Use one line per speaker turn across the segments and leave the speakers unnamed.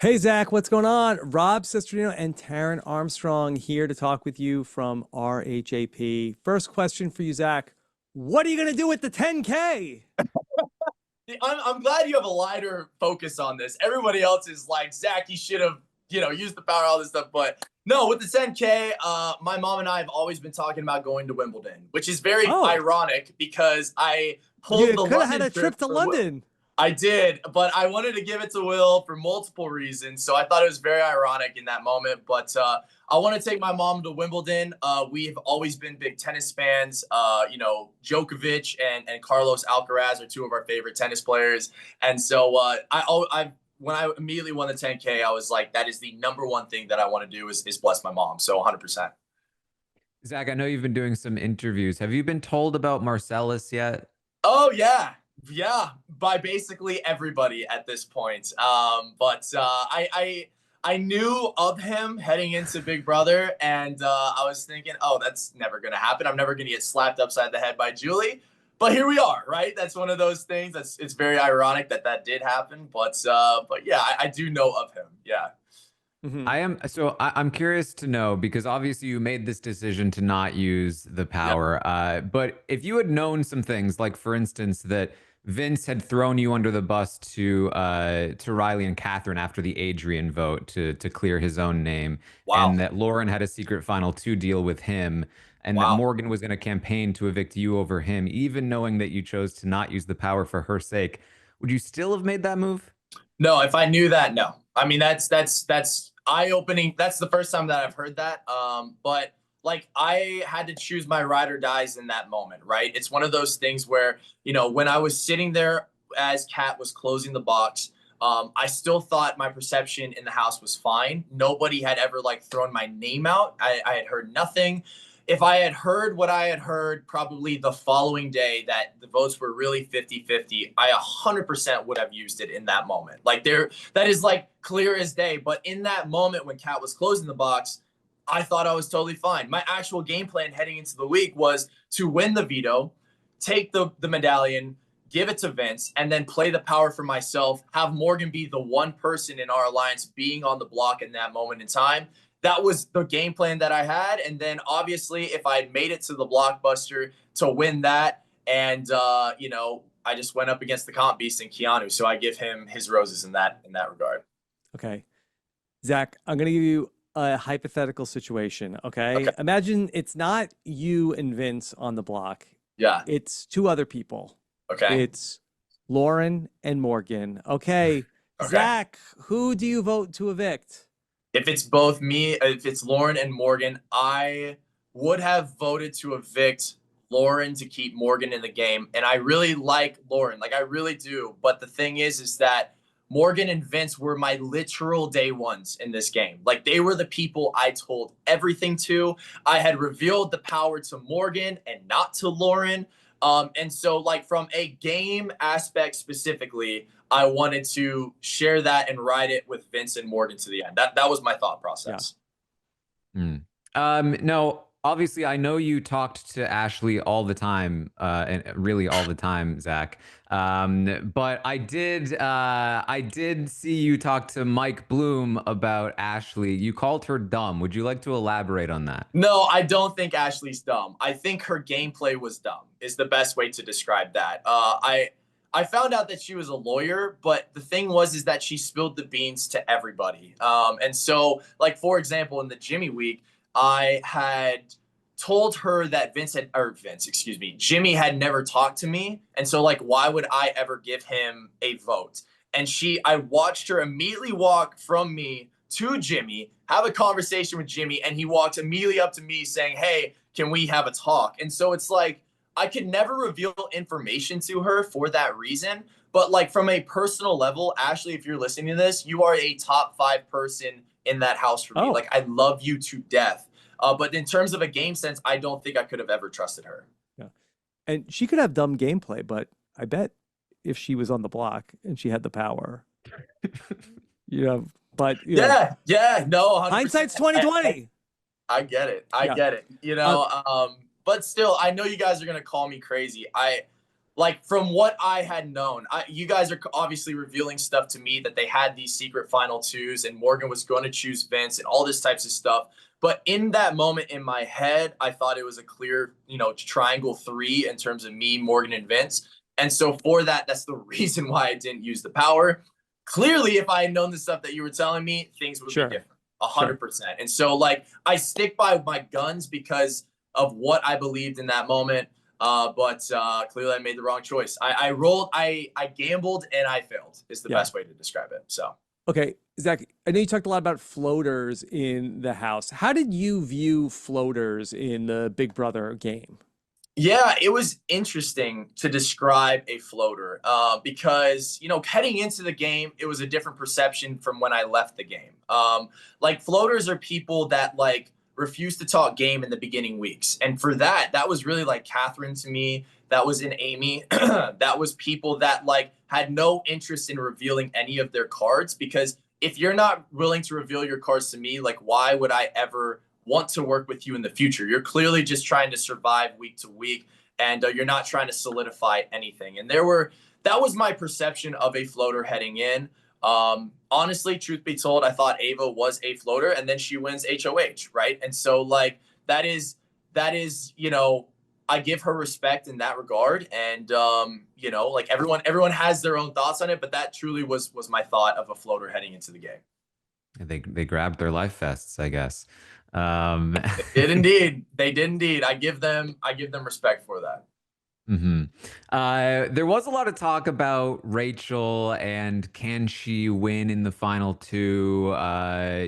Hey Zach, what's going on? Rob Cesternino and Taran Armstrong here to talk with you from RHAP. First question for you, Zach. What are you going to do with the 10K?
I'm glad you have a lighter focus on this. Everybody else is like, Zach, you should have, used the power, all this stuff. But no, with the 10K, my mom and I have always been talking about going to Wimbledon, which is very
Oh,
ironic because I pulled
you
the
could have had
London
a trip
trip
to
for Will.
London.
I did, but I wanted to give it to Will for multiple reasons. So I thought it was very ironic in that moment. But I want to take my mom to Wimbledon. We've always been big tennis fans. Djokovic and Carlos Alcaraz are two of our favorite tennis players. And so when I immediately won the 10K, I was like, that is the number one thing that I want to do is bless my mom. So 100%.
Zach, I know you've been doing some interviews. Have you been told about Marcellus yet?
Oh yeah, yeah, by basically everybody at this point. I knew of him heading into Big Brother, and I was thinking, oh, that's never gonna happen. I'm never gonna get slapped upside the head by Julie. But here we are, right? That's one of those things. It's very ironic that did happen. But yeah, I do know of him. Yeah.
Mhm.
I'm curious to know, because obviously you made this decision to not use the
Yeah.
power. But if you had known some things, like for instance, that Vince had thrown you under the bus to Riley and Catherine after the Adrian vote to clear his own name,
Wow.
and that Lauren had a secret final two deal with him, and that
Wow.
Morgan was going to campaign to evict you over him, even knowing that you chose to not use the power for her sake, would you still have made that move?
No, if I knew that, no. I mean, that's eye-opening. That's the first time that I've heard that. But like I had to choose my ride or dies in that moment, right? It's one of those things where, when I was sitting there as Kat was closing the box, I still thought my perception in the house was fine. Nobody had ever like thrown my name out. I had heard nothing. If I had heard what I had heard probably the following day that the votes were really 50-50, I 100% would have used it in that moment. Like that is like clear as day. But in that moment when Kat was closing the box, I thought I was totally fine. My actual game plan heading into the week was to win the veto, take the medallion, give it to Vince, and then play the power for myself, have Morgan be the one person in our alliance being on the block in that moment in time. That was the game plan that I had. And then obviously, if I had made it to the blockbuster to win that, and I just went up against the comp beast in Keanu, so I give him his roses in that regard.
Okay. Zach, I'm going to give you a hypothetical situation. Okay.
Okay.
Imagine it's not you and Vince on the block.
Yeah.
It's two other people.
Okay.
It's Lauren and Morgan. Okay.
Okay.
Zach, who do you vote to evict?
If it's both me, if it's Lauren and Morgan, I would have voted to evict Lauren to keep Morgan in the game. And I really like Lauren, like I really do. But the thing is that Morgan and Vince were my literal day ones in this game. Like they were the people I told everything to. I had revealed the power to Morgan and not to Lauren. And so like from a game aspect specifically, I wanted to share that and ride it with Vince and Morgan to the end. That was my thought process.
Hmm. No, obviously, I know you talked to Ashley all the time, and really all the time, Zach. But I did see you talk to Mike Bloom about Ashley. You called her dumb. Would you like to elaborate on that?
No, I don't think Ashley's dumb. I think her gameplay was dumb is the best way to describe that. I found out that she was a lawyer, but the thing is that she spilled the beans to everybody. And so, like, for example, in the Jimmy week, I had told her that Jimmy had never talked to me. And so, like, why would I ever give him a vote? And I watched her immediately walk from me to Jimmy, have a conversation with Jimmy, and he walked immediately up to me saying, hey, can we have a talk? And so it's like, I could never reveal information to her for that reason. But like from a personal level, Ashley, if you're listening to this, you are a top 5 person in that house for me.
Oh.
Like I love you to death. But in terms of a game sense, I don't think I could have ever trusted her.
Yeah. And she could have dumb gameplay, but I bet if she was on the block and she had the power, but
yeah, no, 100%.
Hindsight's 2020.
I get it. I
Yeah.
get it. But still, I know you guys are gonna call me crazy. like from what I had known, you guys are obviously revealing stuff to me that they had these secret final twos and Morgan was going to choose Vince and all this types of stuff. But in that moment in my head, I thought it was a clear, triangle 3 in terms of me, Morgan, and Vince. And so for that, that's the reason why I didn't use the power. Clearly, if I had known the stuff that you were telling me, things would be different. 100%. And so like I stick by my guns because of what I believed in that moment. But clearly I made the wrong choice. I gambled and I failed is the best way to describe it. So.
Okay, Zach, I know you talked a lot about floaters in the house. How did you view floaters in the Big Brother game?
Yeah, it was interesting to describe a floater because, heading into the game, it was a different perception from when I left the game. Like floaters are people that like refuse to talk game in the beginning weeks. And for that was really like Catherine to me. That was in Amy. That was people that like had no interest in revealing any of their cards, because if you're not willing to reveal your cards to me, like why would I ever want to work with you in the future? You're clearly just trying to survive week to week, and you're not trying to solidify anything. And that was my perception of a floater heading in. Honestly, truth be told, I thought Ava was a floater, and then she wins HOH, right? And so like that is I give her respect in that regard. And like everyone has their own thoughts on it, but that truly was my thought of a floater heading into the game.
They grabbed their life vests, I guess.
They did indeed. They did indeed. I give them respect for that.
There was a lot of talk about Rachel and can she win in the final two.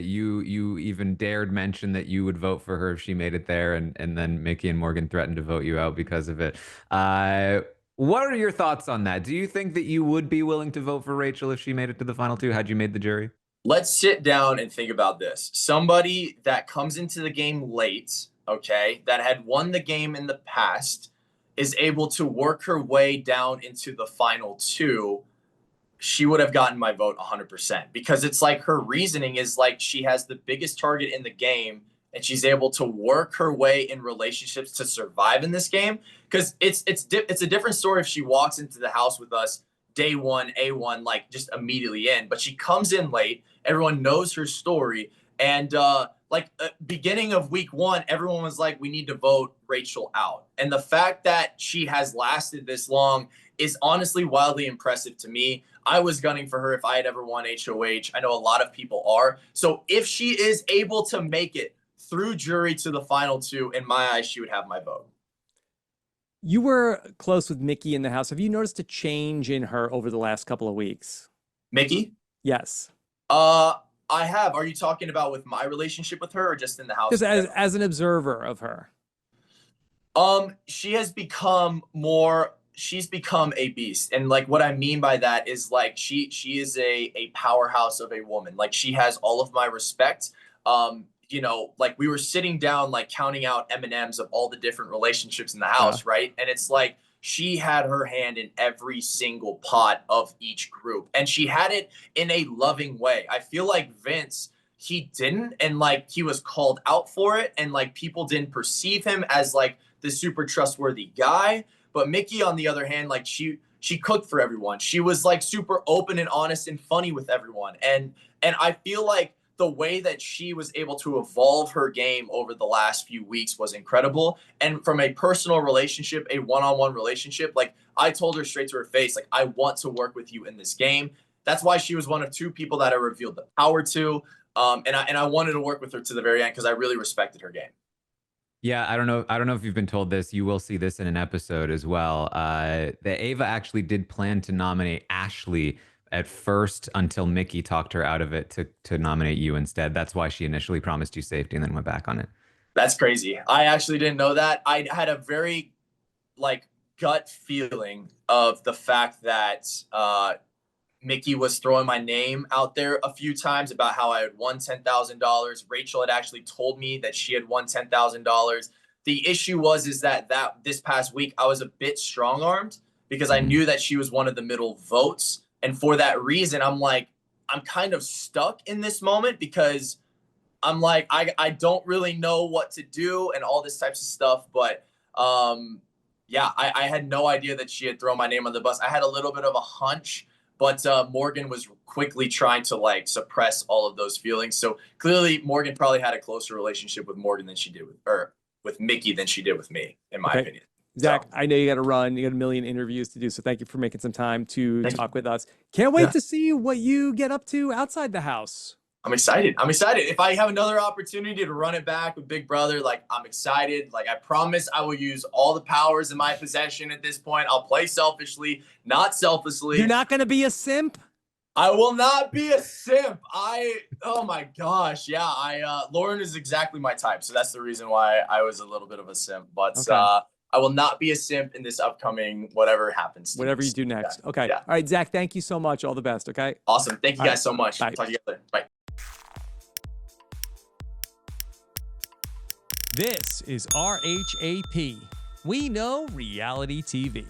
You even dared mention that you would vote for her if she made it there, and then Mickey and Morgan threatened to vote you out because of it. What are your thoughts on that? Do you think that you would be willing to vote for Rachel if she made it to the final two had you made the jury?
Let's sit down and think about this. Somebody that comes into the game late, okay, that had won the game in the past, is able to work her way down into the final two. She would have gotten my vote 100%, because it's like her reasoning is like she has the biggest target in the game and she's able to work her way in relationships to survive in this game. Because it's a different story if she walks into the house with us day one, A1, like just immediately in, but she comes in late. Everyone knows her story. And beginning of week 1, everyone was like, we need to vote Rachel out. And the fact that she has lasted this long is honestly wildly impressive to me. I was gunning for her if I had ever won HOH. I know a lot of people are. So if she is able to make it through jury to the final two, in my eyes, she would have my vote.
You were close with Mickey in the house. Have you noticed a change in her over the last couple of weeks?
Mickey?
Yes.
I have. Are you talking about with my relationship with her or just in the house?
Just as an observer of her.
She has become she's become a beast. And like what I mean by that is like she is a powerhouse of a woman. Like she has all of my respect. Like we were sitting down, like counting out M&Ms of all the different relationships in the house, right? And it's like she had her hand in every single pot of each group, and she had it in a loving way. I feel like Vince, he didn't, and like he was called out for it, and like people didn't perceive him as like the super trustworthy guy. But Mickey, on the other hand, like she cooked for everyone. She was like super open and honest and funny with everyone. And I feel like the way that she was able to evolve her game over the last few weeks was incredible. And from a personal relationship, a one-on-one relationship, like I told her straight to her face, like, I want to work with you in this game. That's why she was one of 2 people that I revealed the power to. And I wanted to work with her to the very end because I really respected her game.
Yeah, I don't know if you've been told this. You will see this in an episode as well. That Ava actually did plan to nominate Ashley at first until Mickey talked her out of it to nominate you instead. That's why she initially promised you safety and then went back on it.
That's crazy. I actually didn't know that. I had a very like gut feeling of the fact that Mickey was throwing my name out there a few times about how I had won $10,000. Rachel had actually told me that she had won $10,000. The issue is that this past week I was a bit strong-armed because I knew that she was one of the middle votes. And for that reason, I'm like, I'm kind of stuck in this moment because I'm like, I don't really know what to do and all this types of stuff. But yeah, I had no idea that she had thrown my name on the bus. I had a little bit of a hunch, but Morgan was quickly trying to like suppress all of those feelings. So clearly, Morgan probably had a closer relationship with Morgan than she did with Mickey than she did with me, in my opinion.
Zach,
So,
I know you got to run. You got a million interviews to do, so thank you for making some time to
thank
talk
you.
with us. Can't wait
Yeah.
to see what you get up to outside the house.
I'm excited. I'm excited. If I have another opportunity to run it back with Big Brother, like I'm excited. Like I promise I will use all the powers in my possession at this point. I'll play selfishly, not selflessly.
You're not going to be a simp?
I will not be a simp. Oh my gosh. Yeah, Lauren is exactly my type. So that's the reason why I was a little bit of a simp. But
Okay.
I will not be a simp in this upcoming whatever happens.
Whatever you do next.
Yeah.
Okay.
Yeah.
All right, Zach, thank you so much. All the best. Okay.
Awesome. Thank you
All
guys
right.
so much.
Bye.
Talk to you guys later. Bye.
This is RHAP. We know reality TV.